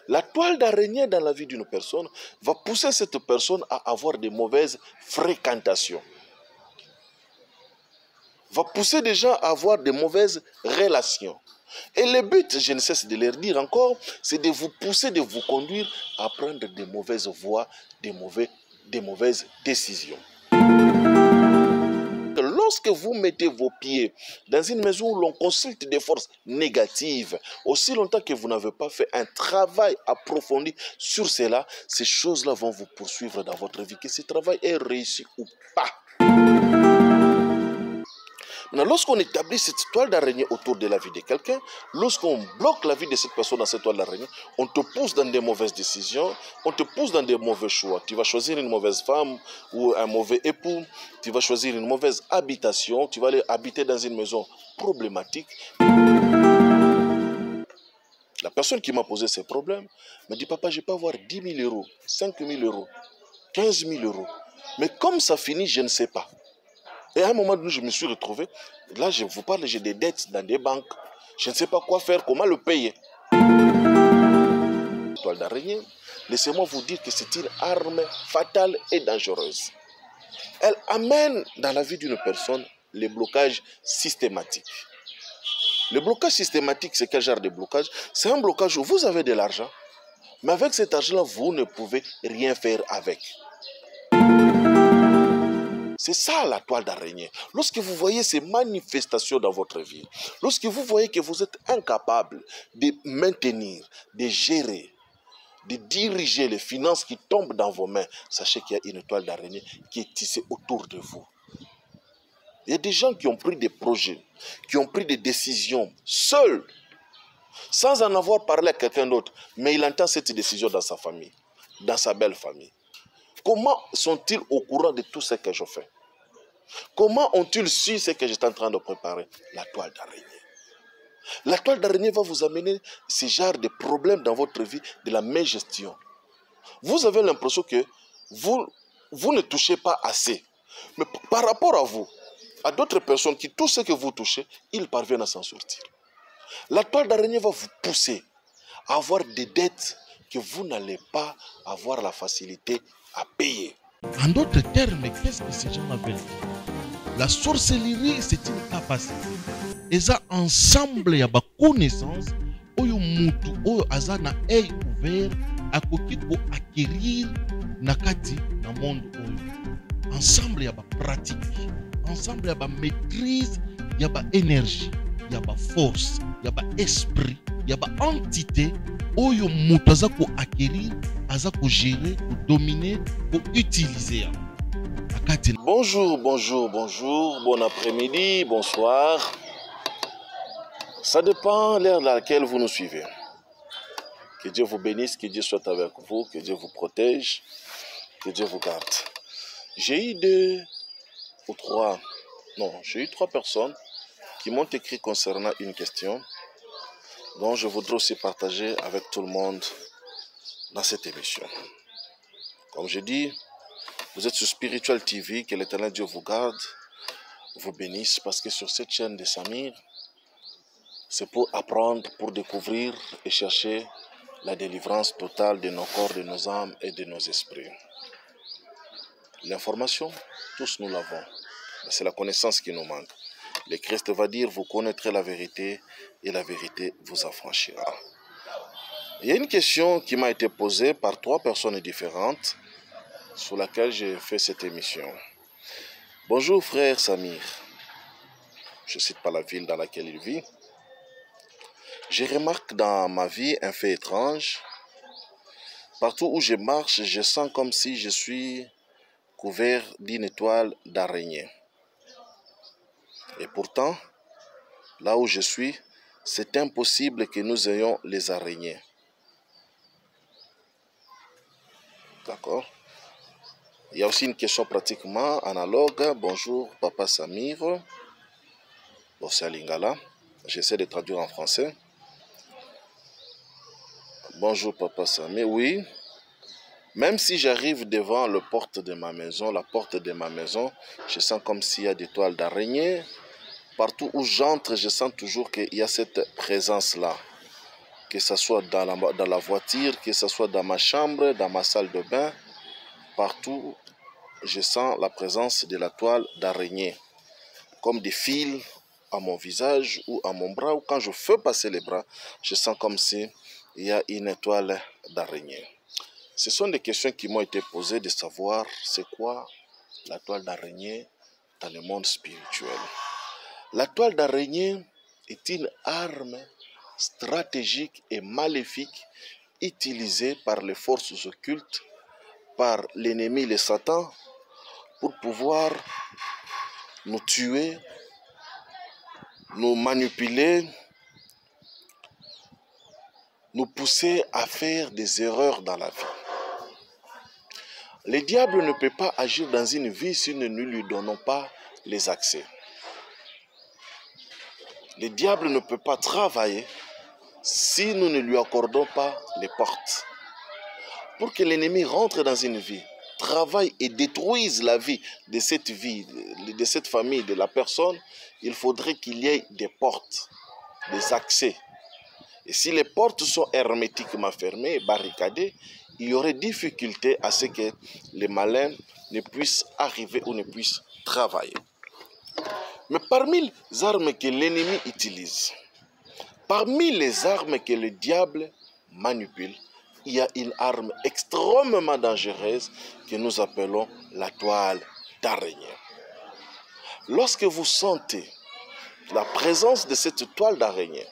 La toile d'araignée dans la vie d'une personne va pousser cette personne à avoir de mauvaises fréquentations. Va pousser des gens à avoir de mauvaises relations. Et le but, je ne cesse de leur dire encore, c'est de vous pousser, de vous conduire à prendre de mauvaises voies, de mauvaises décisions. Lorsque vous mettez vos pieds dans une maison où l'on consulte des forces négatives, aussi longtemps que vous n'avez pas fait un travail approfondi sur cela, ces choses-là vont vous poursuivre dans votre vie, que ce travail est réussi ou pas. Maintenant, lorsqu'on établit cette toile d'araignée autour de la vie de quelqu'un, lorsqu'on bloque la vie de cette personne dans cette toile d'araignée, on te pousse dans des mauvaises décisions, on te pousse dans des mauvais choix. Tu vas choisir une mauvaise femme ou un mauvais époux, tu vas choisir une mauvaise habitation, tu vas aller habiter dans une maison problématique. La personne qui m'a posé ces problèmes me dit, papa, je peux avoir 10 000 euros, 5 000 euros, 15 000 euros. Mais comme ça finit, je ne sais pas. Et à un moment donné, je me suis retrouvé, là je vous parle, j'ai des dettes dans des banques, je ne sais pas quoi faire, comment le payer. Toile d'araignée, laissez-moi vous dire que c'est une arme fatale et dangereuse. Elle amène dans la vie d'une personne les blocages systématiques. Le blocage systématique, c'est quel genre de blocage? C'est un blocage où vous avez de l'argent, mais avec cet argent-là, vous ne pouvez rien faire avec. C'est ça la toile d'araignée. Lorsque vous voyez ces manifestations dans votre vie, lorsque vous voyez que vous êtes incapable de maintenir, de gérer, de diriger les finances qui tombent dans vos mains, sachez qu'il y a une toile d'araignée qui est tissée autour de vous. Il y a des gens qui ont pris des projets, qui ont pris des décisions seuls, sans en avoir parlé à quelqu'un d'autre, mais il entend cette décision dans sa famille, dans sa belle famille. Comment sont-ils au courant de tout ce que je fais? Comment ont-ils su ce que j'étais en train de préparer? La toile d'araignée. La toile d'araignée va vous amener ce genre de problèmes dans votre vie, de la mégestion. Vous avez l'impression que vous ne touchez pas assez. Mais par rapport à vous, à d'autres personnes qui touchent ce que vous touchez, ils parviennent à s'en sortir. La toile d'araignée va vous pousser à avoir des dettes que vous n'allez pas avoir la facilité à payer. En d'autres termes, qu'est-ce que ces gens veulent dire? La sorcellerie, c'est une capacité. Et ça, ensemble, il y a des connaissances. Oyo mutu, oyo aza na œil ouvert, akoki ko acquérir nakati na monde oyo. Ensemble, il y a des pratiques. Ensemble, il y a des maîtrise, il y a des énergie, il y a des force, il y a des esprit, il y a des entité. Oyo mutu aza ko acquérir, aza ko gérer, ko dominer, ko utiliser. Bonjour, bonjour, bonjour, bon après-midi, bonsoir. Ça dépend de l'heure dans laquelle vous nous suivez. Que Dieu vous bénisse, que Dieu soit avec vous, que Dieu vous protège, que Dieu vous garde. J'ai eu trois personnes qui m'ont écrit concernant une question dont je voudrais aussi partager avec tout le monde dans cette émission. Comme je dis, vous êtes sur Spiritual TV, que l'Éternel Dieu vous garde, vous bénisse, parce que sur cette chaîne de Samir, c'est pour apprendre, pour découvrir et chercher la délivrance totale de nos corps, de nos âmes et de nos esprits. L'information, tous nous l'avons. C'est la connaissance qui nous manque. Le Christ va dire, vous connaîtrez la vérité et la vérité vous affranchira. Il y a une question qui m'a été posée par 3 personnes différentes sur laquelle j'ai fait cette émission. Bonjour frère Samir. Je ne cite pas la ville dans laquelle il vit. Je remarque dans ma vie un fait étrange. Partout où je marche, je sens comme si je suis couvert d'une étoile d'araignée. Et pourtant, là où je suis, c'est impossible que nous ayons les araignées. D'accord? Il y a aussi une question pratiquement analogue. Bonjour, Papa Samir. Bon, c'est à Lingala. J'essaie de traduire en français. Bonjour, Papa Samir. Oui. Même si j'arrive devant la porte de ma maison, je sens comme s'il y a des toiles d'araignée. Partout où j'entre, je sens toujours qu'il y a cette présence-là. que ce soit dans la voiture, que ce soit dans ma chambre, dans ma salle de bain, partout, je sens la présence de la toile d'araignée, comme des fils à mon visage ou à mon bras, ou quand je fais passer les bras, je sens comme si il y a une toile d'araignée. Ce sont des questions qui m'ont été posées de savoir c'est quoi la toile d'araignée dans le monde spirituel. La toile d'araignée est une arme stratégique et maléfique utilisée par les forces occultes, par l'ennemi, le Satan, pour pouvoir nous tuer, nous manipuler, nous pousser à faire des erreurs dans la vie. Le diable ne peut pas agir dans une vie si nous ne lui donnons pas les accès. Le diable ne peut pas travailler si nous ne lui accordons pas les portes. Pour que l'ennemi rentre dans une vie, travaille et détruise la vie, de cette famille, de la personne, il faudrait qu'il y ait des portes, des accès. Et si les portes sont hermétiquement fermées, barricadées, il y aurait difficulté à ce que les malins ne puissent arriver ou ne puissent travailler. Mais parmi les armes que l'ennemi utilise, parmi les armes que le diable manipule, il y a une arme extrêmement dangereuse que nous appelons la toile d'araignée. Lorsque vous sentez la présence de cette toile d'araignée,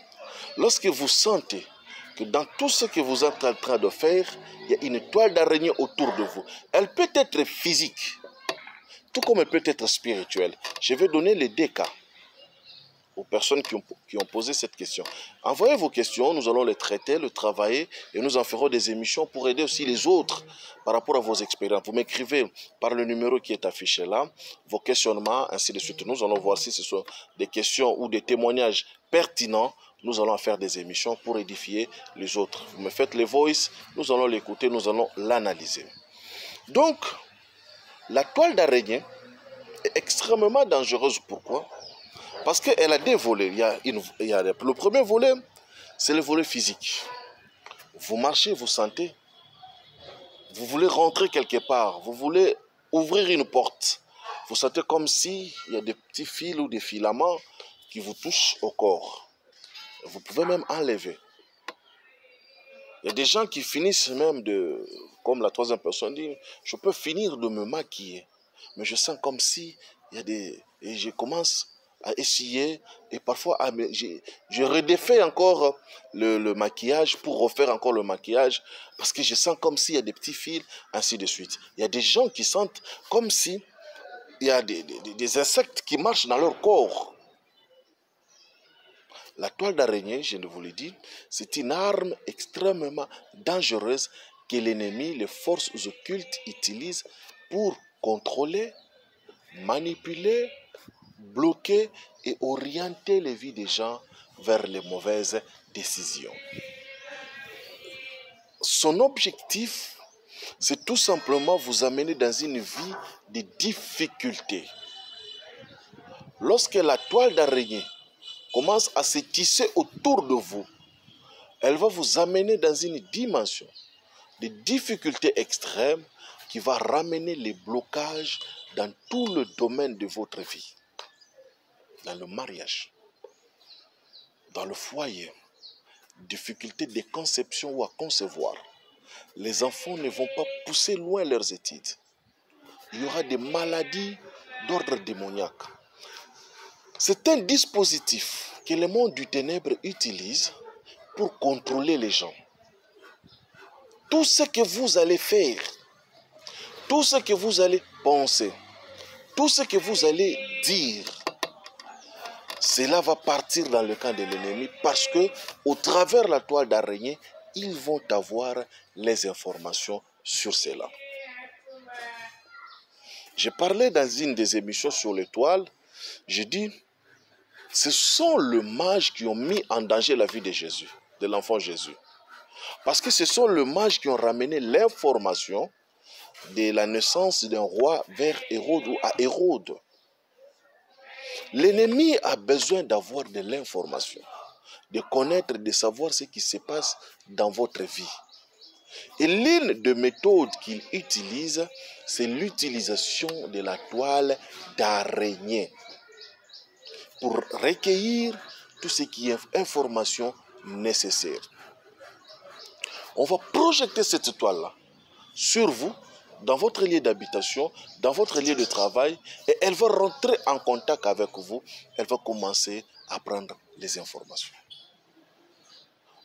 lorsque vous sentez que dans tout ce que vous êtes en train de faire, il y a une toile d'araignée autour de vous, elle peut être physique, tout comme elle peut être spirituelle. Je vais donner les deux cas aux personnes qui ont posé cette question. Envoyez vos questions, nous allons les traiter, les travailler et nous en ferons des émissions pour aider aussi les autres par rapport à vos expériences. Vous m'écrivez par le numéro qui est affiché là, vos questionnements, ainsi de suite. Nous allons voir si ce sont des questions ou des témoignages pertinents. Nous allons faire des émissions pour édifier les autres. Vous me faites les voices, nous allons l'écouter, nous allons l'analyser. Donc, la toile d'araignée est extrêmement dangereuse. Pourquoi ? Parce qu'elle a deux volets. Le premier volet, c'est le volet physique. Vous marchez, vous sentez. Vous voulez rentrer quelque part. Vous voulez ouvrir une porte. Vous sentez comme s'il y a des petits fils ou des filaments qui vous touchent au corps. Vous pouvez même enlever. Il y a des gens qui finissent même comme la troisième personne dit, je peux finir de me maquiller. Mais je sens comme si il y a et je commence à essayer et parfois je redéfais encore le maquillage pour refaire encore le maquillage parce que je sens comme s'il y a des petits fils, ainsi de suite. Il y a des gens qui sentent comme si il y a des insectes qui marchent dans leur corps. La toile d'araignée, je vous l'ai dit, c'est une arme extrêmement dangereuse que l'ennemi, les forces occultes utilisent pour contrôler, manipuler, bloquer et orienter les vies des gens vers les mauvaises décisions. Son objectif, c'est tout simplement vous amener dans une vie de difficultés. Lorsque la toile d'araignée commence à se tisser autour de vous, elle va vous amener dans une dimension de difficultés extrêmes qui va ramener les blocages dans tout le domaine de votre vie. Dans le mariage, dans le foyer, difficulté de conception ou à concevoir. Les enfants ne vont pas pousser loin leurs études. Il y aura des maladies d'ordre démoniaque. C'est un dispositif que le monde du ténèbre utilise pour contrôler les gens. Tout ce que vous allez faire, tout ce que vous allez penser, tout ce que vous allez dire, cela va partir dans le camp de l'ennemi parce que, au travers de la toile d'araignée, ils vont avoir les informations sur cela. J'ai parlé dans une des émissions sur l'étoile, j'ai dit, ce sont les mages qui ont mis en danger la vie de Jésus, de l'enfant Jésus. Parce que ce sont les mages qui ont ramené l'information de la naissance d'un roi vers Hérode ou à Hérode. L'ennemi a besoin d'avoir de l'information. de connaître, de savoir ce qui se passe dans votre vie. Et l'une des méthodes qu'il utilise, c'est l'utilisation de la toile d'araignée pour recueillir tout ce qui est information nécessaire. On va projeter cette toile-là sur vous, dans votre lieu d'habitation, dans votre lieu de travail, et elle va rentrer en contact avec vous, elle va commencer à prendre les informations.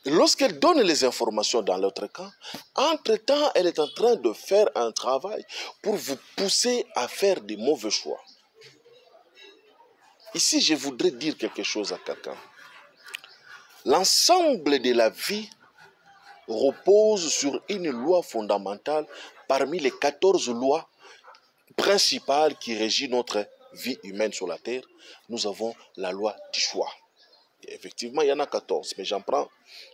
Et lorsqu'elle donne les informations dans l'autre camp, entre-temps, elle est en train de faire un travail pour vous pousser à faire des mauvais choix. Ici, je voudrais dire quelque chose à quelqu'un. L'ensemble de la vie repose sur une loi fondamentale parmi les 14 lois principales qui régissent notre vie humaine sur la terre. Nous avons la loi du choix. Et effectivement, il y en a 14, mais j'en prends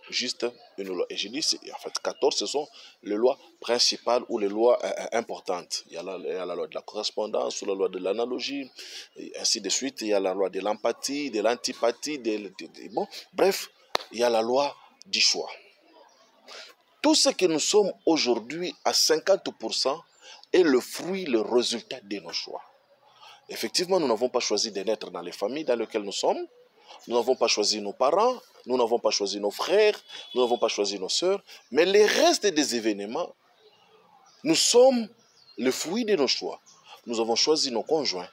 juste une loi. Et je dis, en fait, 14, ce sont les lois principales ou les lois importantes. Il y a la loi de la correspondance, ou la loi de l'analogie, ainsi de suite. Il y a la loi de l'empathie, de l'antipathie, bon, bref, il y a la loi du choix. Tout ce que nous sommes aujourd'hui à 50% est le fruit, le résultat de nos choix. Effectivement, nous n'avons pas choisi de naître dans les familles dans lesquelles nous sommes. Nous n'avons pas choisi nos parents, nous n'avons pas choisi nos frères, nous n'avons pas choisi nos sœurs. Mais les restes des événements, nous sommes le fruit de nos choix. Nous avons choisi nos conjoints.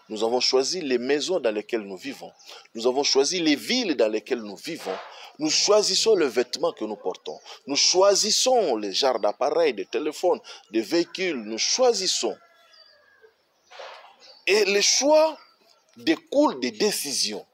Nous avons choisi les maisons dans lesquelles nous vivons. Nous avons choisi les villes dans lesquelles nous vivons. Nous choisissons le vêtement que nous portons. Nous choisissons les genres d'appareils, de téléphones, de véhicules. Nous choisissons. Et les choix découlent des décisions.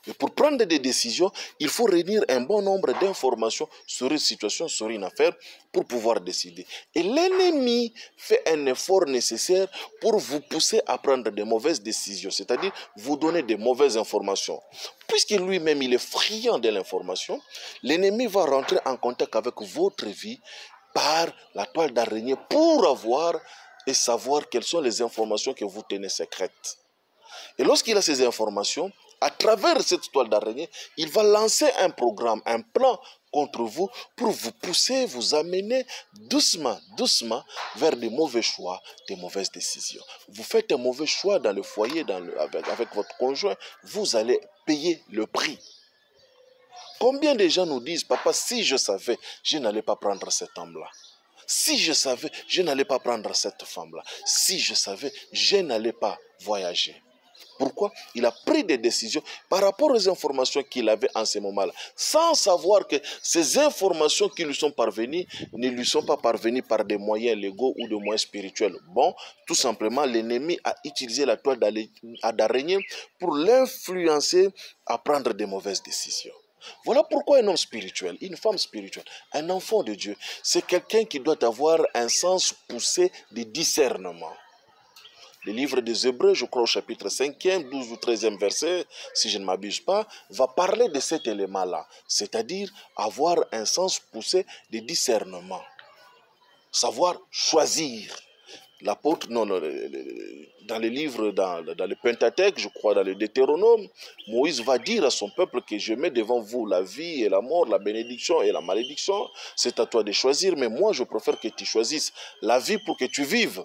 Et pour prendre des décisions, il faut réunir un bon nombre d'informations sur une situation, sur une affaire, pour pouvoir décider. Et l'ennemi fait un effort nécessaire pour vous pousser à prendre de mauvaises décisions, c'est-à-dire vous donner de mauvaises informations. Puisque lui-même, il est friand de l'information, l'ennemi va rentrer en contact avec votre vie par la toile d'araignée pour avoir et savoir quelles sont les informations que vous tenez secrètes. Et lorsqu'il a ces informations, à travers cette toile d'araignée, il va lancer un programme, un plan contre vous pour vous pousser, vous amener doucement, doucement vers des mauvais choix, des mauvaises décisions. Vous faites un mauvais choix dans le foyer, avec votre conjoint, vous allez payer le prix. Combien de gens nous disent, papa, si je savais, je n'allais pas prendre cet homme-là. Si je savais, je n'allais pas prendre cette femme-là. Si je savais, je n'allais pas voyager. Pourquoi? Il a pris des décisions par rapport aux informations qu'il avait en ce moment-là, sans savoir que ces informations qui lui sont parvenues ne lui sont pas parvenues par des moyens légaux ou des moyens spirituels. Bon, tout simplement, l'ennemi a utilisé la toile d'araignée pour l'influencer à prendre des mauvaises décisions. Voilà pourquoi un homme spirituel, une femme spirituelle, un enfant de Dieu, c'est quelqu'un qui doit avoir un sens poussé de discernement. Le livre des Hébreux, je crois au chapitre 5e, 12 ou 13e verset, si je ne m'abuse pas, va parler de cet élément-là, c'est-à-dire avoir un sens poussé de discernement, savoir choisir. L'apôtre, dans les livres, dans le Pentateuque, je crois dans le Deutéronome, Moïse va dire à son peuple que je mets devant vous la vie et la mort, la bénédiction et la malédiction. C'est à toi de choisir, mais moi je préfère que tu choisisses la vie pour que tu vives.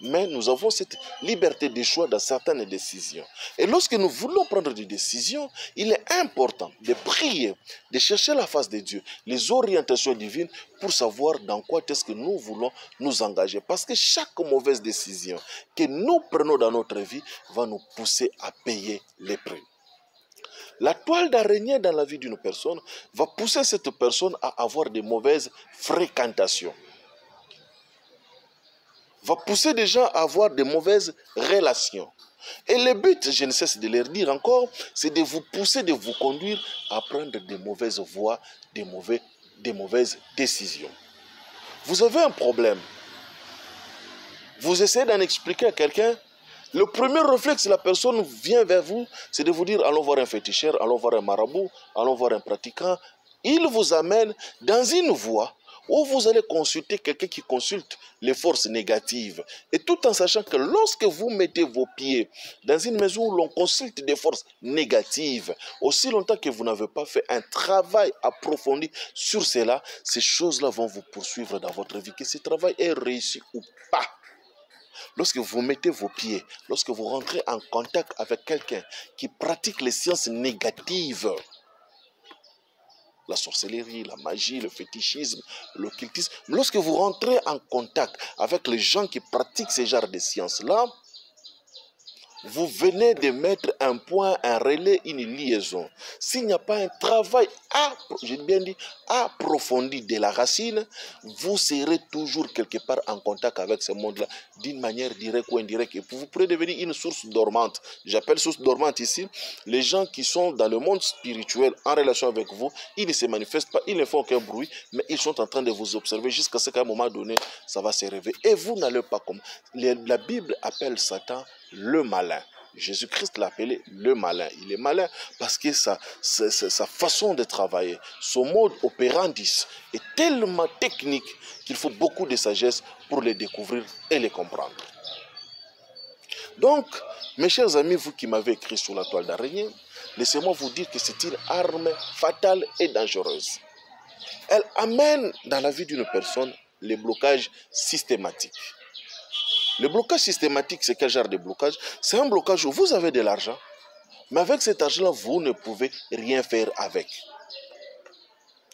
Mais nous avons cette liberté de choix dans certaines décisions. Et lorsque nous voulons prendre des décisions, il est important de prier, de chercher la face de Dieu, les orientations divines pour savoir dans quoi est-ce que nous voulons nous engager. Parce que chaque mauvaise décision que nous prenons dans notre vie va nous pousser à payer les prix. La toile d'araignée dans la vie d'une personne va pousser cette personne à avoir de mauvaises fréquentations. Va pousser des gens à avoir de mauvaises relations. Et le but, je ne cesse de leur dire encore, c'est de vous pousser, de vous conduire à prendre de mauvaises voies, de mauvaises décisions. Vous avez un problème. Vous essayez d'en expliquer à quelqu'un. Le premier réflexe, la personne vient vers vous, c'est de vous dire, allons voir un féticheur, allons voir un marabout, allons voir un pratiquant. Il vous amène dans une voie où vous allez consulter quelqu'un qui consulte les forces négatives. Et tout en sachant que lorsque vous mettez vos pieds dans une maison où l'on consulte des forces négatives, aussi longtemps que vous n'avez pas fait un travail approfondi sur cela, ces choses-là vont vous poursuivre dans votre vie, que ce travail est réussi ou pas. Lorsque vous mettez vos pieds, lorsque vous rentrez en contact avec quelqu'un qui pratique les sciences négatives, la sorcellerie, la magie, le fétichisme, l'occultisme, lorsque vous rentrez en contact avec les gens qui pratiquent ces genres de sciences-là, vous venez de mettre un point, un relais, une liaison. S'il n'y a pas un travail, j'ai bien dit, approfondi de la racine, vous serez toujours quelque part en contact avec ce monde-là, d'une manière directe ou indirecte. Et vous pourrez devenir une source dormante. J'appelle source dormante ici les gens qui sont dans le monde spirituel en relation avec vous. Ils ne se manifestent pas, ils ne font aucun bruit, mais ils sont en train de vous observer jusqu'à ce qu'à un moment donné, ça va se réveiller. Et vous n'allez pas comme... La Bible appelle Satan le malin. Jésus-Christ l'a appelé le malin. Il est malin parce que sa façon de travailler, son mode operandi est tellement technique qu'il faut beaucoup de sagesse pour les découvrir et les comprendre. Donc, mes chers amis, vous qui m'avez écrit sur la toile d'araignée, laissez-moi vous dire que c'est une arme fatale et dangereuse. Elle amène dans la vie d'une personne les blocages systématiques. Le blocage systématique, c'est quel genre de blocage? C'est un blocage où vous avez de l'argent, mais avec cet argent-là, vous ne pouvez rien faire avec.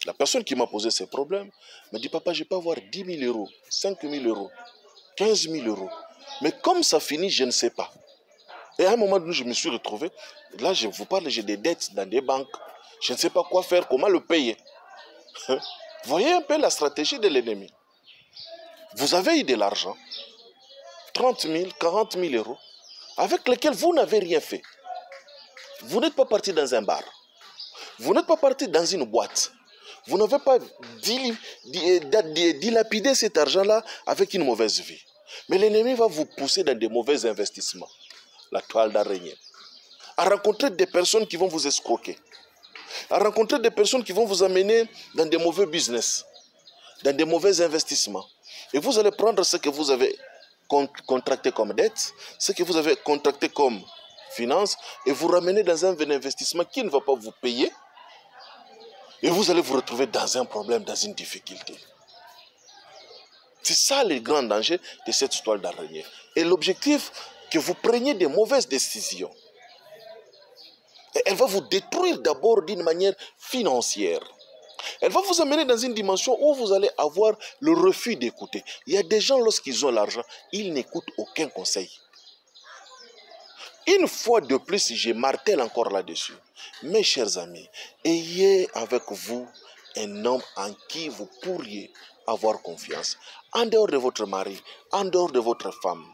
La personne qui m'a posé ces problèmes me dit, papa, je peux avoir 10 000 euros, 5 000 euros, 15 000 euros. Mais comme ça finit, je ne sais pas. Et à un moment donné, je me suis retrouvé, là je vous parle, j'ai des dettes dans des banques, je ne sais pas quoi faire, comment le payer. Voyez un peu la stratégie de l'ennemi. Vous avez eu de l'argent, 30 000, 40 000 euros, avec lesquels vous n'avez rien fait. Vous n'êtes pas parti dans un bar. Vous n'êtes pas parti dans une boîte. Vous n'avez pas dilapidé cet argent-là avec une mauvaise vie. Mais l'ennemi va vous pousser dans des mauvais investissements. La toile d'araignée. À rencontrer des personnes qui vont vous escroquer. À rencontrer des personnes qui vont vous amener dans des mauvais business. Dans des mauvais investissements. Et vous allez prendre ce que vous avez contracté comme dette, ce que vous avez contracté comme finance, et vous ramener dans un investissement qui ne va pas vous payer, et vous allez vous retrouver dans un problème, dans une difficulté. C'est ça le grand danger de cette toile d'araignée. Et l'objectif, que vous preniez des mauvaises décisions. Et elle va vous détruire d'abord d'une manière financière. Elle va vous amener dans une dimension où vous allez avoir le refus d'écouter. Il y a des gens, lorsqu'ils ont l'argent, ils n'écoutent aucun conseil. Une fois de plus, je martèle encore là-dessus. Mes chers amis, ayez avec vous un homme en qui vous pourriez avoir confiance. En dehors de votre mari, en dehors de votre femme.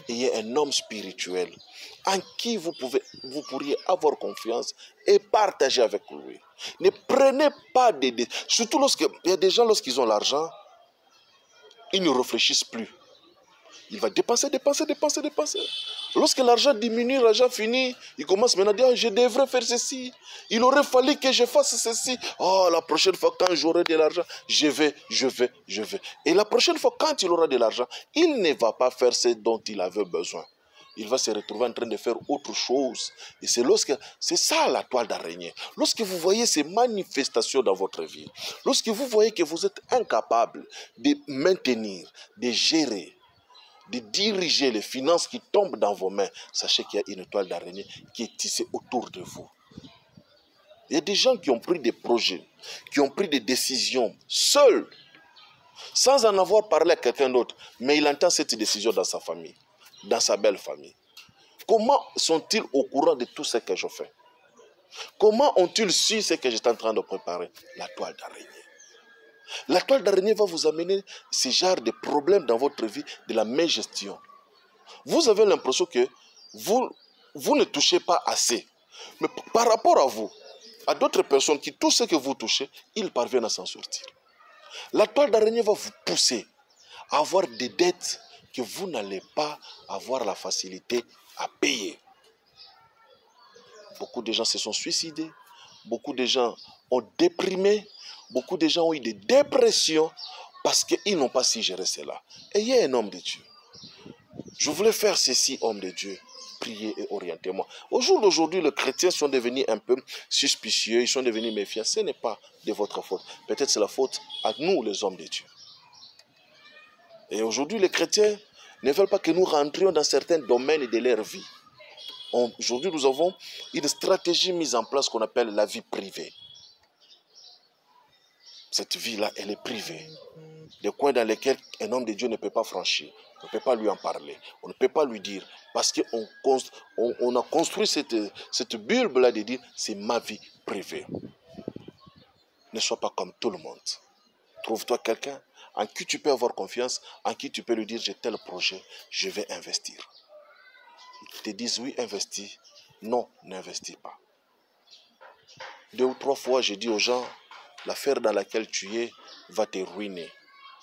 Ayez un homme spirituel en qui vous pourriez avoir confiance et partager avec lui. Ne prenez pas des... Surtout lorsqu'il y a des gens, lorsqu'ils ont l'argent, ils ne réfléchissent plus. Il va dépenser. Lorsque l'argent diminue, l'argent finit, il commence maintenant à dire, je devrais faire ceci. Il aurait fallu que je fasse ceci. Oh, la prochaine fois, quand j'aurai de l'argent, je vais. Et la prochaine fois, quand il aura de l'argent, il ne va pas faire ce dont il avait besoin. Il va se retrouver en train de faire autre chose. Et c'est ça la toile d'araignée. Lorsque vous voyez ces manifestations dans votre vie, lorsque vous voyez que vous êtes incapable de maintenir, de gérer, de diriger les finances qui tombent dans vos mains, sachez qu'il y a une toile d'araignée qui est tissée autour de vous. Il y a des gens qui ont pris des projets, qui ont pris des décisions seuls, sans en avoir parlé à quelqu'un d'autre, mais il entend cette décision dans sa famille, dans sa belle famille. Comment sont-ils au courant de tout ce que je fais? Comment ont-ils su ce que j'étais en train de préparer? La toile d'araignée. La toile d'araignée va vous amener ce genre de problèmes dans votre vie, de la mégestion. Vous avez l'impression que vous ne touchez pas assez. Mais par rapport à vous, à d'autres personnes qui touchent ce que vous touchez, ils parviennent à s'en sortir. La toile d'araignée va vous pousser à avoir des dettes que vous n'allez pas avoir la facilité à payer. Beaucoup de gens se sont suicidés. Beaucoup de gens ont déprimé. Beaucoup de gens ont eu des dépressions parce qu'ils n'ont pas su gérer cela. Ayez un homme de Dieu. Je voulais faire ceci, homme de Dieu. Priez et orientez-moi. Au jour d'aujourd'hui, les chrétiens sont devenus un peu suspicieux, ils sont devenus méfiants. Ce n'est pas de votre faute. Peut-être c'est la faute à nous, les hommes de Dieu. Et aujourd'hui, les chrétiens ne veulent pas que nous rentrions dans certains domaines de leur vie. Aujourd'hui, nous avons une stratégie mise en place qu'on appelle la vie privée. Cette vie-là, elle est privée. Des coins dans lesquels un homme de Dieu ne peut pas franchir. On ne peut pas lui en parler. On ne peut pas lui dire. Parce qu'on a construit cette bulbe-là de dire, c'est ma vie privée. Ne sois pas comme tout le monde. Trouve-toi quelqu'un en qui tu peux avoir confiance, en qui tu peux lui dire, j'ai tel projet, je vais investir. Ils te disent, oui, investis. Non, n'investis pas. 2 ou 3 fois, j'ai dit aux gens, l'affaire dans laquelle tu es va te ruiner.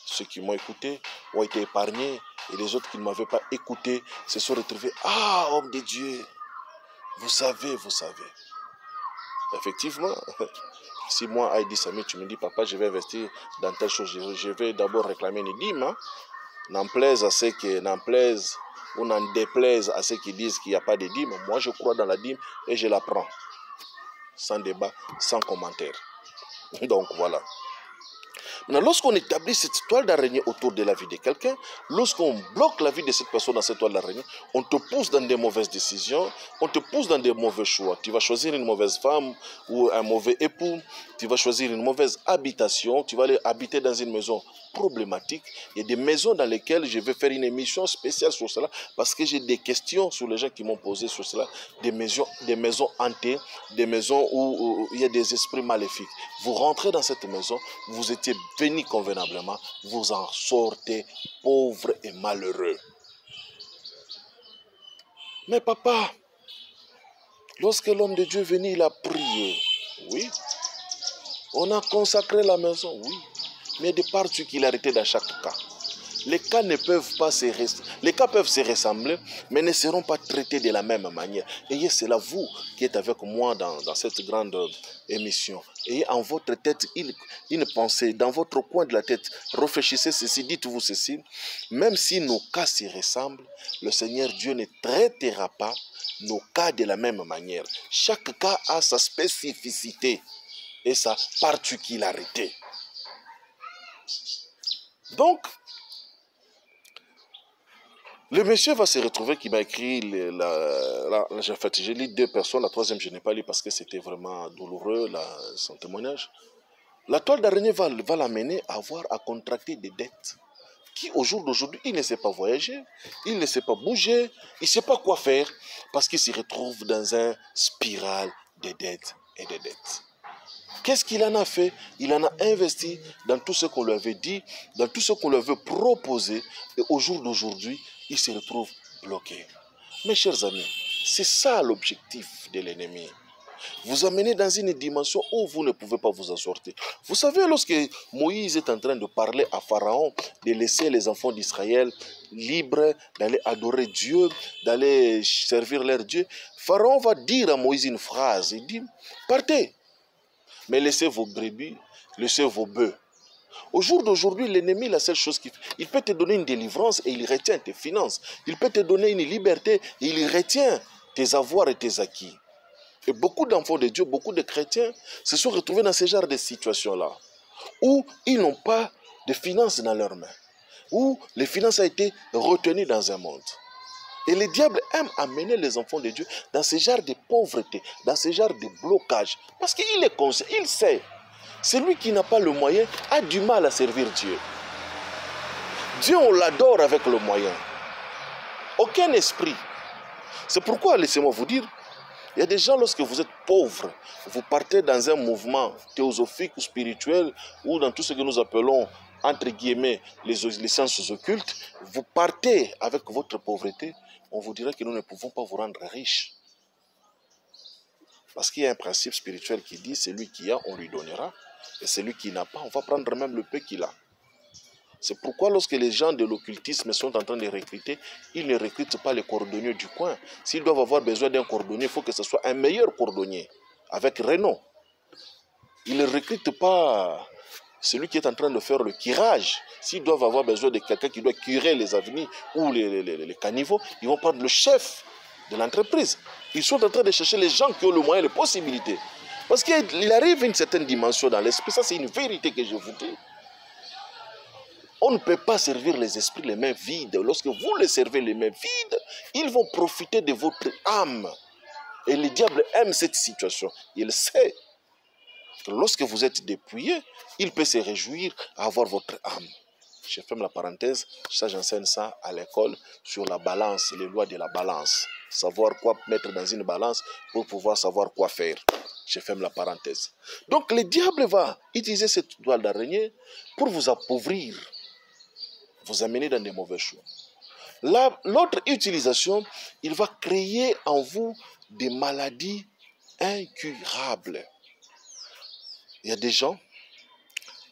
Ceux qui m'ont écouté ont été épargnés et les autres qui ne m'avaient pas écouté se sont retrouvés. Ah, homme de Dieu, vous savez. Effectivement, si moi, Heidi Samy, tu me dis, papa, je vais investir dans telle chose, je vais d'abord réclamer une dîme. Hein? N'en plaise ou n'en déplaise à ceux qui disent qu'il n'y a pas de dîme. Moi, je crois dans la dîme et je la prends. Sans débat, sans commentaire. Donc, voilà. Maintenant, lorsqu'on établit cette toile d'araignée autour de la vie de quelqu'un, lorsqu'on bloque la vie de cette personne dans cette toile d'araignée, on te pousse dans des mauvaises décisions, on te pousse dans des mauvais choix. Tu vas choisir une mauvaise femme ou un mauvais époux, tu vas choisir une mauvaise habitation, tu vas aller habiter dans une maison problématique. Il y a des maisons dans lesquelles je vais faire une émission spéciale sur cela parce que j'ai des questions sur les gens qui m'ont posé sur cela. Des maisons hantées, des maisons où il y a des esprits maléfiques. Vous rentrez dans cette maison, vous étiez béni convenablement, vous en sortez pauvres et malheureux. Mais papa, lorsque l'homme de Dieu est venu, il a prié. Oui. On a consacré la maison, oui. Mais des particularités dans chaque cas. Les cas peuvent se ressembler, mais ne seront pas traités de la même manière. Ayez cela, vous qui êtes avec moi dans cette grande émission. Ayez en votre tête une pensée, dans votre coin de la tête. Réfléchissez ceci, dites-vous ceci. Même si nos cas se ressemblent, le Seigneur Dieu ne traitera pas nos cas de la même manière. Chaque cas a sa spécificité et sa particularité. Donc, le monsieur va se retrouver qui m'a écrit, j'ai lu 2 personnes, la troisième je n'ai pas lu parce que c'était vraiment douloureux, son témoignage. La toile d'araignée va l'amener à contracter des dettes qui au jour d'aujourd'hui, il ne sait pas voyager, il ne sait pas bouger, il ne sait pas quoi faire parce qu'il se retrouve dans un spirale de dettes et de dettes. Qu'est-ce qu'il en a fait? Il en a investi dans tout ce qu'on lui avait dit, dans tout ce qu'on lui avait proposé. Et au jour d'aujourd'hui, il se retrouve bloqué. Mes chers amis, c'est ça l'objectif de l'ennemi. Vous amener dans une dimension où vous ne pouvez pas vous en sortir. Vous savez, lorsque Moïse est en train de parler à Pharaon, de laisser les enfants d'Israël libres, d'aller adorer Dieu, d'aller servir leur Dieu, Pharaon va dire à Moïse une phrase. Il dit, partez. Mais laissez vos brebis, laissez vos bœufs. Au jour d'aujourd'hui, l'ennemi, la seule chose qu'il fait, il peut te donner une délivrance et il retient tes finances. Il peut te donner une liberté et il retient tes avoirs et tes acquis. Et beaucoup d'enfants de Dieu, beaucoup de chrétiens se sont retrouvés dans ce genre de situations-là, où ils n'ont pas de finances dans leurs mains, où les finances ont été retenues dans un monde. Et le diable aime amener les enfants de Dieu dans ce genre de pauvreté, dans ce genre de blocage. Parce qu'il est conscient, il sait. Celui qui n'a pas le moyen a du mal à servir Dieu. Dieu, on l'adore avec le moyen. Aucun esprit. C'est pourquoi, laissez-moi vous dire, il y a des gens, lorsque vous êtes pauvres, vous partez dans un mouvement théosophique ou spirituel, ou dans tout ce que nous appelons, entre guillemets, les sciences occultes, vous partez avec votre pauvreté, on vous dirait que nous ne pouvons pas vous rendre riches. Parce qu'il y a un principe spirituel qui dit, celui qui a, on lui donnera, et celui qui n'a pas, on va prendre même le peu qu'il a. C'est pourquoi lorsque les gens de l'occultisme sont en train de recruter, ils ne recrutent pas les cordonniers du coin. S'ils doivent avoir besoin d'un cordonnier, il faut que ce soit un meilleur cordonnier, avec renom. Ils ne recrutent pas celui qui est en train de faire le curage. S'ils doivent avoir besoin de quelqu'un qui doit curer les avenues ou les caniveaux, ils vont prendre le chef de l'entreprise. Ils sont en train de chercher les gens qui ont le moyen, les possibilités. Parce qu'il arrive une certaine dimension dans l'esprit. Ça, c'est une vérité que je vous dis. On ne peut pas servir les esprits les mains vides. Lorsque vous les servez les mains vides, ils vont profiter de votre âme. Et le diable aime cette situation. Il sait que lorsque vous êtes dépouillé, il peut se réjouir à avoir votre âme. Je ferme la parenthèse. Ça, j'enseigne ça à l'école sur la balance, les lois de la balance. Savoir quoi mettre dans une balance pour pouvoir savoir quoi faire. Je ferme la parenthèse. Donc, le diable va utiliser cette toile d'araignée pour vous appauvrir, vous amener dans des mauvais choix. L'autre utilisation, il va créer en vous des maladies incurables. Il y a des gens,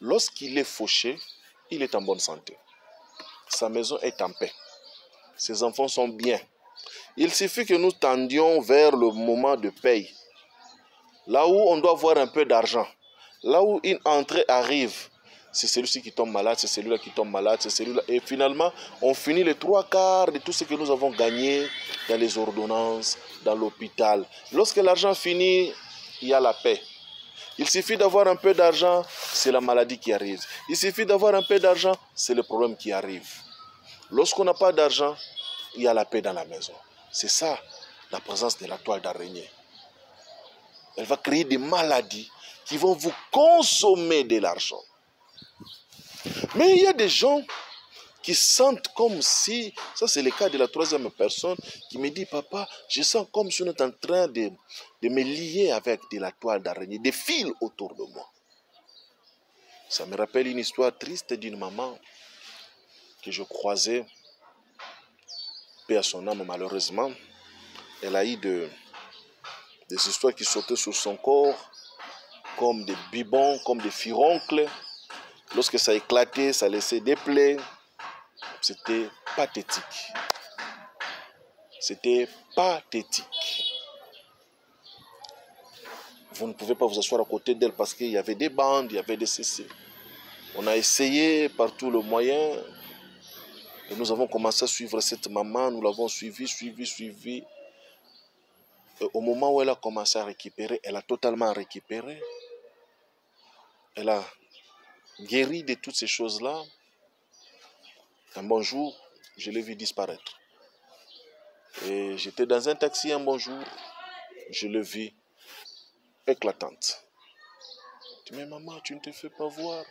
lorsqu'il est fauché, il est en bonne santé. Sa maison est en paix. Ses enfants sont bien. Il suffit que nous tendions vers le moment de paye. Là où on doit avoir un peu d'argent. Là où une entrée arrive. C'est celui-ci qui tombe malade, c'est celui-là qui tombe malade, c'est celui-là. Et finalement, on finit les 3/4 de tout ce que nous avons gagné dans les ordonnances, dans l'hôpital. Lorsque l'argent finit, il y a la paix. Il suffit d'avoir un peu d'argent, c'est la maladie qui arrive. Il suffit d'avoir un peu d'argent, c'est le problème qui arrive. Lorsqu'on n'a pas d'argent, il y a la paix dans la maison. C'est ça, la présence de la toile d'araignée. Elle va créer des maladies qui vont vous consommer de l'argent. Mais il y a des gens qui sentent comme si, ça c'est le cas de la troisième personne, qui me dit, papa, je sens comme si on est en train de me lier avec de la toile d'araignée, des fils autour de moi. Ça me rappelle une histoire triste d'une maman que je croisais, paix à son âme malheureusement. Elle a eu des histoires qui sautaient sur son corps, comme des bibons, comme des furoncles. Lorsque ça éclatait, ça laissait des plaies. C'était pathétique. C'était pathétique. Vous ne pouvez pas vous asseoir à côté d'elle parce qu'il y avait des bandes, il y avait des cessés. On a essayé par tous les moyens. Et nous avons commencé à suivre cette maman. Nous l'avons suivie. Et au moment où elle a commencé à récupérer, elle a totalement récupéré. Elle a guéri de toutes ces choses-là. Un bon jour, je l'ai vu disparaître. Et j'étais dans un taxi un bon jour, je l'ai vu éclatante. Je dis, mais maman, tu ne te fais pas voir.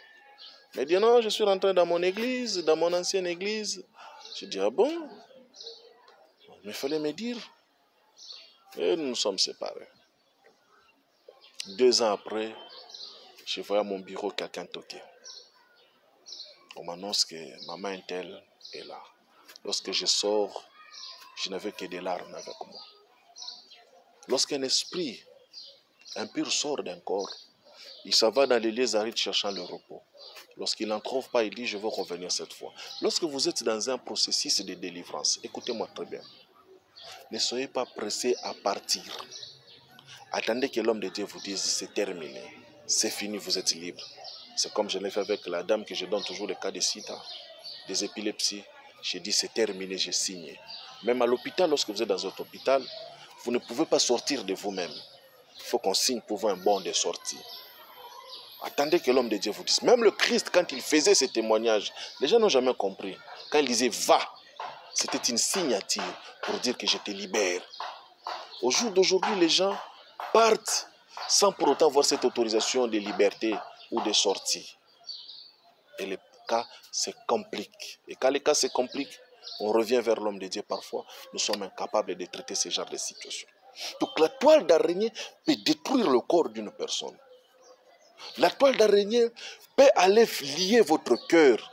Elle dit, non, je suis rentré dans mon église, dans mon ancienne église. Je dis, ah bon? Mais il fallait me dire. Et nous nous sommes séparés. 2 ans après, je voyais à mon bureau quelqu'un toquer. On m'annonce que maman Intel est là. Lorsque je sors, je n'avais que des larmes avec moi. Lorsqu'un esprit impur sort d'un corps, il s'en va dans les lieux arides cherchant le repos. Lorsqu'il n'en trouve pas, il dit, je veux revenir cette fois. Lorsque vous êtes dans un processus de délivrance, écoutez-moi très bien. Ne soyez pas pressés à partir. Attendez que l'homme de Dieu vous dise, c'est terminé. C'est fini, vous êtes libre. C'est comme je l'ai fait avec la dame que je donne toujours le cas de sida, des épilepsies. J'ai dit, c'est terminé, j'ai signé. Même à l'hôpital, lorsque vous êtes dans votre hôpital, vous ne pouvez pas sortir de vous-même. Il faut qu'on signe pour vous un bon de sortie. Attendez que l'homme de Dieu vous dise. Même le Christ, quand il faisait ces témoignages, les gens n'ont jamais compris. Quand il disait va, c'était une signature pour dire que je te libère. Au jour d'aujourd'hui, les gens partent sans pour autant avoir cette autorisation de liberté ou de sortie. Et les cas se compliquent. Et quand les cas se compliquent, on revient vers l'homme de Dieu parfois. Nous sommes incapables de traiter ce genre de situation. Donc la toile d'araignée peut détruire le corps d'une personne. La toile d'araignée peut aller lier votre cœur.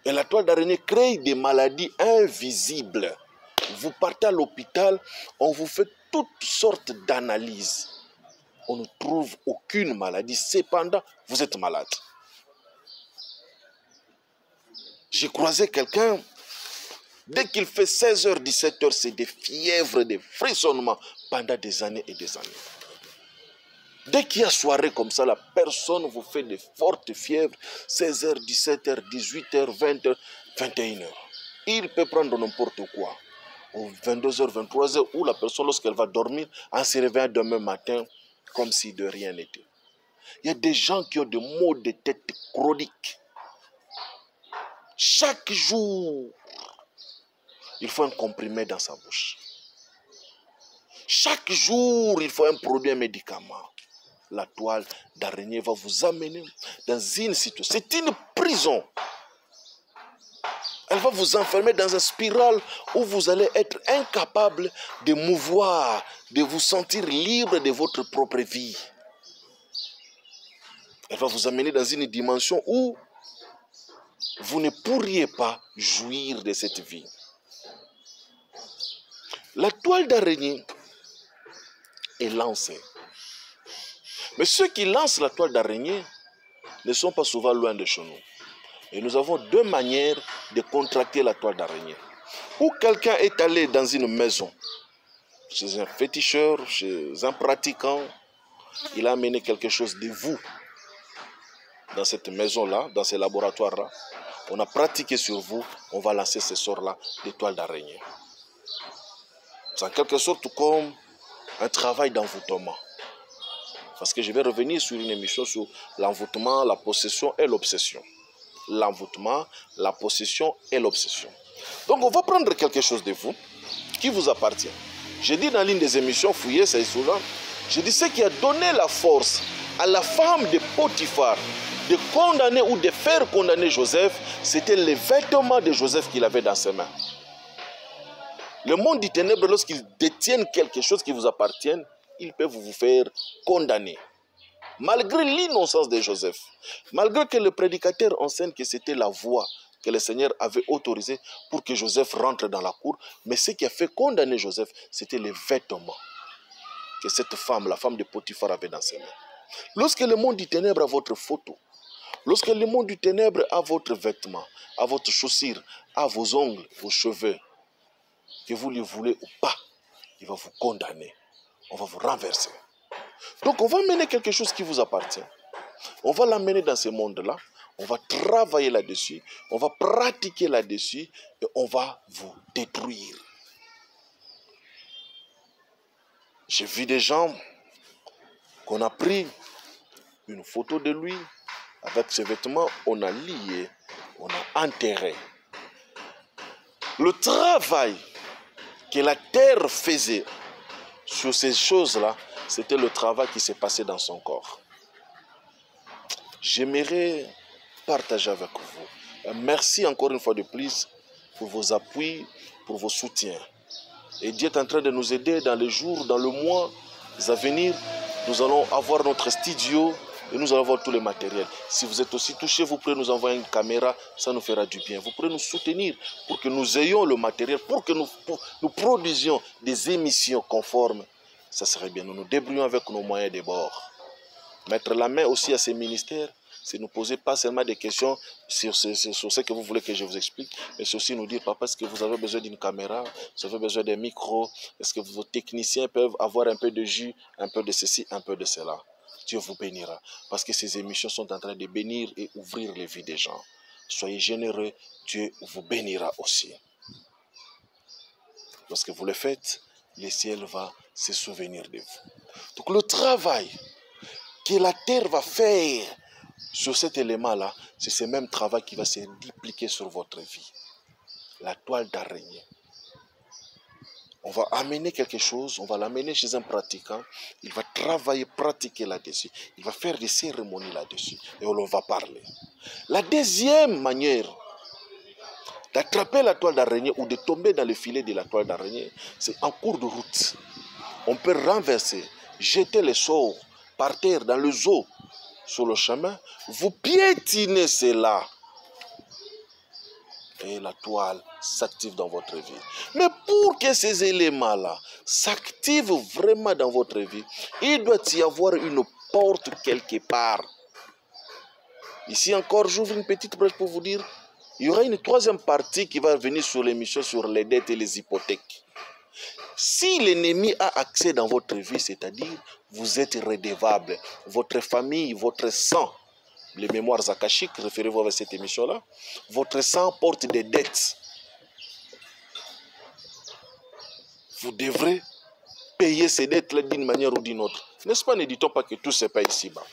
Et la toile d'araignée crée des maladies invisibles. Vous partez à l'hôpital, on vous fait toutes sortes d'analyses. On ne trouve aucune maladie. Cependant, vous êtes malade. J'ai croisé quelqu'un, dès qu'il fait 16h, 17h, c'est des fièvres, des frissonnements pendant des années et des années. Dès qu'il y a soirée comme ça, la personne vous fait de fortes fièvres, 16h, 17h, 18h, 20h, 21h. Il peut prendre n'importe quoi. Aux 22h, 23h, où la personne, lorsqu'elle va dormir, en se réveillant demain matin, comme si de rien n'était. Il y a des gens qui ont des maux de tête chroniques. Chaque jour, il faut un comprimé dans sa bouche. Chaque jour, il faut un produit, un médicament. La toile d'araignée va vous amener dans une situation. C'est une prison. Elle va vous enfermer dans une spirale où vous allez être incapable de mouvoir, de vous sentir libre de votre propre vie. Elle va vous amener dans une dimension où vous ne pourriez pas jouir de cette vie. La toile d'araignée est lancée. Mais ceux qui lancent la toile d'araignée ne sont pas souvent loin de chez nous. Et nous avons deux manières de contracter la toile d'araignée. Ou quelqu'un est allé dans une maison, chez un féticheur, chez un pratiquant, il a amené quelque chose de vous dans cette maison-là, dans ces laboratoires-là. On a pratiqué sur vous, on va lancer ces sorts-là de toile d'araignée. C'est en quelque sorte comme un travail d'envoûtement. Parce que je vais revenir sur une émission sur l'envoûtement, la possession et l'obsession. L'envoûtement, la possession et l'obsession. Donc on va prendre quelque chose de vous qui vous appartient. J'ai dit dans l'une des émissions, fouillez, c'est souvent, j'ai dit ce qui a donné la force à la femme de Potiphar de condamner ou de faire condamner Joseph, c'était les vêtements de Joseph qu'il avait dans ses mains. Le monde du ténèbre, lorsqu'ils détiennent quelque chose qui vous appartient, ils peuvent vous faire condamner. Malgré l'innocence de Joseph, malgré que le prédicateur enseigne que c'était la voie que le Seigneur avait autorisée pour que Joseph rentre dans la cour, mais ce qui a fait condamner Joseph, c'était les vêtements que cette femme, la femme de Potiphar, avait dans ses mains. Lorsque le monde du ténèbre a votre photo, lorsque le monde du ténèbre a votre vêtement, a votre chaussure, a vos ongles, vos cheveux, que vous le voulez ou pas, il va vous condamner, on va vous renverser. Donc on va mener quelque chose qui vous appartient. On va l'amener dans ce monde-là. On va travailler là-dessus. On va pratiquer là-dessus. Et on va vous détruire. J'ai vu des gens qu'on a pris une photo de lui. Avec ses vêtements, on a lié. On a enterré. Le travail que la terre faisait sur ces choses-là, c'était le travail qui s'est passé dans son corps. J'aimerais partager avec vous. Merci encore une fois de plus pour vos appuis, pour vos soutiens. Et Dieu est en train de nous aider dans les jours, dans le mois à venir. Nous allons avoir notre studio et nous allons avoir tout le matériel. Si vous êtes aussi touché, vous pouvez nous envoyer une caméra, ça nous fera du bien. Vous pouvez nous soutenir pour que nous ayons le matériel, pour que nous produisions des émissions conformes. Ça serait bien. Nous nous débrouillons avec nos moyens de bord. Mettre la main aussi à ces ministères, c'est nous poser pas seulement des questions sur ce que vous voulez que je vous explique, mais c'est aussi nous dire, papa, est-ce que vous avez besoin d'une caméra, vous avez besoin d'un micro, est-ce que vos techniciens peuvent avoir un peu de jus, un peu de ceci, un peu de cela. Dieu vous bénira, parce que ces émissions sont en train de bénir et ouvrir les vies des gens. Soyez généreux, Dieu vous bénira aussi. Lorsque vous le faites, le ciel va se souvenir de vous. Donc le travail que la terre va faire sur cet élément-là, c'est ce même travail qui va se dupliquer sur votre vie. La toile d'araignée. On va amener quelque chose, on va l'amener chez un pratiquant, il va travailler, pratiquer là-dessus, il va faire des cérémonies là-dessus et on va parler. La deuxième manière d'attraper la toile d'araignée ou de tomber dans le filet de la toile d'araignée, c'est en cours de route. On peut renverser, jeter les sorts par terre dans le zoo, sur le chemin, vous piétinez cela. Et la toile s'active dans votre vie. Mais pour que ces éléments-là s'activent vraiment dans votre vie, il doit y avoir une porte quelque part. Ici encore, j'ouvre une petite brèche pour vous dire, il y aura une troisième partie qui va venir sur l'émission sur les dettes et les hypothèques. Si l'ennemi a accès dans votre vie, c'est-à-dire vous êtes redevable, votre famille, votre sang, les mémoires akashiques, référez-vous à cette émission-là, votre sang porte des dettes. Vous devrez payer ces dettes-là d'une manière ou d'une autre. N'est-ce pas? Ne dit-on pas que tout se paye ici-bas?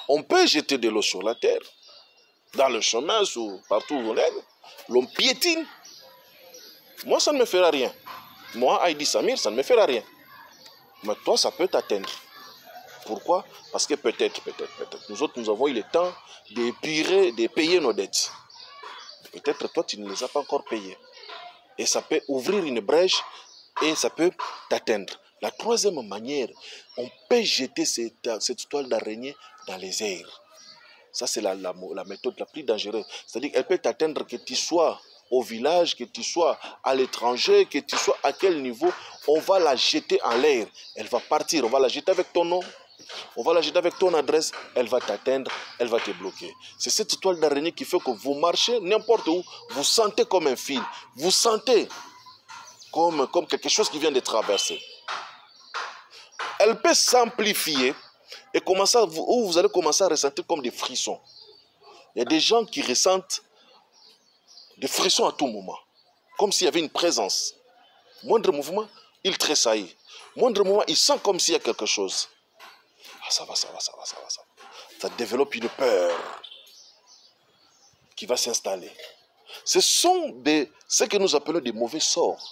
On peut jeter de l'eau sur la terre, dans le chemin, partout où on est. L'homme piétine. Moi, ça ne me fera rien. Moi, Heidi Samir, ça ne me fera rien. Mais toi, ça peut t'atteindre. Pourquoi? Parce que peut-être, nous autres, nous avons eu le temps de payer nos dettes. Peut-être toi, tu ne les as pas encore payées. Et ça peut ouvrir une brèche et ça peut t'atteindre. La troisième manière, on peut jeter cette toile d'araignée dans les airs. Ça, c'est la méthode la plus dangereuse. C'est-à-dire qu'elle peut t'atteindre que tu sois au village, que tu sois à l'étranger, que tu sois à quel niveau, on va la jeter en l'air. Elle va partir, on va la jeter avec ton nom, on va la jeter avec ton adresse, elle va t'atteindre, elle va te bloquer. C'est cette toile d'araignée qui fait que vous marchez n'importe où, vous sentez comme un fil, vous sentez comme quelque chose qui vient de traverser. Elle peut s'amplifier et vous allez commencer à ressentir comme des frissons. Il y a des gens qui ressentent des frissons à tout moment, comme s'il y avait une présence. Moindre mouvement, il tressaillit. Moindre mouvement, il sent comme s'il y a quelque chose. Ah, ça va. Ça développe une peur qui va s'installer. Ce sont ce que nous appelons des mauvais sorts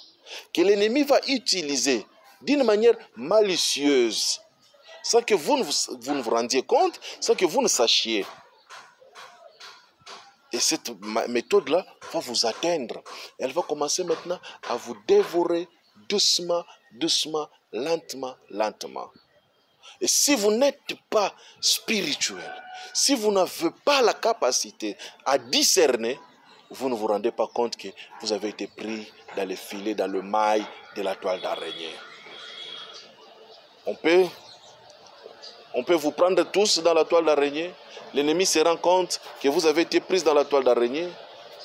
que l'ennemi va utiliser d'une manière malicieuse, sans que vous ne vous rendiez compte, sans que vous ne sachiez. Et cette méthode-là va vous atteindre. Elle va commencer maintenant à vous dévorer doucement, lentement. Et si vous n'êtes pas spirituel, si vous n'avez pas la capacité à discerner, vous ne vous rendez pas compte que vous avez été pris dans le filet, dans le mail de la toile d'araignée. On peut vous prendre tous dans la toile d'araignée. L'ennemi se rend compte que vous avez été pris dans la toile d'araignée.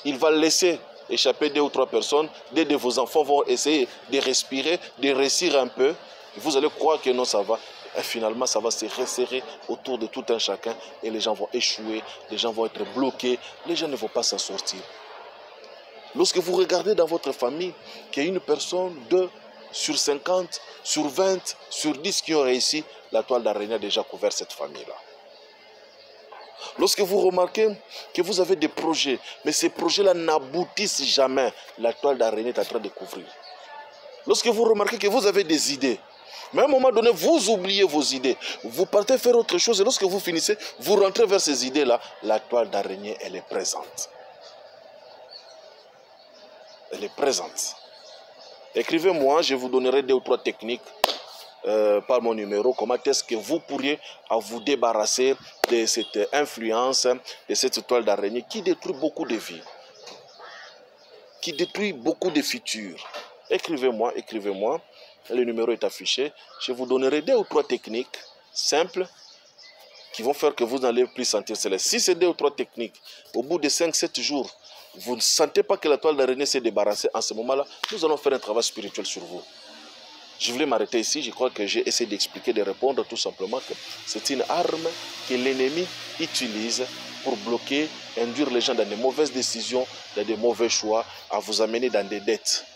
Il va laisser échapper 2 ou 3 personnes. 2 de vos enfants vont essayer de respirer, de réussir un peu. Vous allez croire que non, ça va. Et finalement, ça va se resserrer autour de tout un chacun. Et les gens vont échouer, les gens vont être bloqués. Les gens ne vont pas s'en sortir. Lorsque vous regardez dans votre famille qu'il y a une personne, 2 sur 50, sur 20, sur 10 qui ont réussi, la toile d'araignée a déjà couvert cette famille-là. Lorsque vous remarquez que vous avez des projets, mais ces projets-là n'aboutissent jamais, la toile d'araignée est en train de couvrir. Lorsque vous remarquez que vous avez des idées, mais à un moment donné, vous oubliez vos idées, vous partez faire autre chose, et lorsque vous finissez, vous rentrez vers ces idées-là, la toile d'araignée, elle est présente. Elle est présente. Écrivez-moi, je vous donnerai 2 ou 3 techniques par mon numéro, comment est-ce que vous pourriez vous débarrasser de cette influence, de cette toile d'araignée qui détruit beaucoup de vies, qui détruit beaucoup de futurs. Écrivez-moi, le numéro est affiché. Je vous donnerai 2 ou 3 techniques simples qui vont faire que vous n'allez plus sentir cela. Si c'est 2 ou 3 techniques, au bout de 5-7 jours, vous ne sentez pas que la toile d'araignée s'est débarrassée, en ce moment-là, nous allons faire un travail spirituel sur vous. Je voulais m'arrêter ici, je crois que j'ai essayé d'expliquer, de répondre tout simplement que c'est une arme que l'ennemi utilise pour bloquer, induire les gens dans des mauvaises décisions, dans des mauvais choix, à vous amener dans des dettes.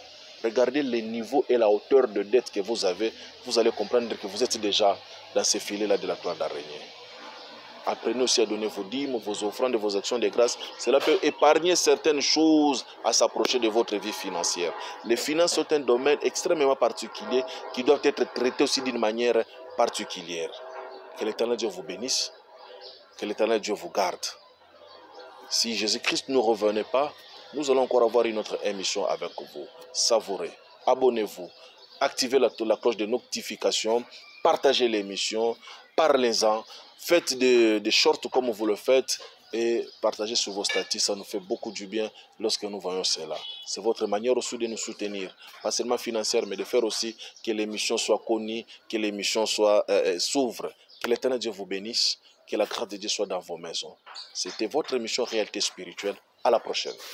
Regardez les niveaux et la hauteur de dette que vous avez, vous allez comprendre que vous êtes déjà dans ces filets-là de la toile d'araignée. Apprenez aussi à donner vos dîmes, vos offrandes, vos actions de grâce. Cela peut épargner certaines choses à s'approcher de votre vie financière. Les finances sont un domaine extrêmement particulier qui doit être traité aussi d'une manière particulière. Que l'Éternel Dieu vous bénisse, que l'Éternel Dieu vous garde. Si Jésus-Christ ne revenait pas, nous allons encore avoir une autre émission avec vous. Savourez, abonnez-vous, activez la cloche de notification, partagez l'émission, parlez-en. Faites des shorts comme vous le faites et partagez sur vos statuts. Ça nous fait beaucoup du bien lorsque nous voyons cela. C'est votre manière aussi de nous soutenir. Pas seulement financière, mais de faire aussi que l'émission soit connue, que l'émission s'ouvre. Que l'Éternel Dieu vous bénisse. Que la grâce de Dieu soit dans vos maisons. C'était votre émission Réalité Spirituelle. À la prochaine.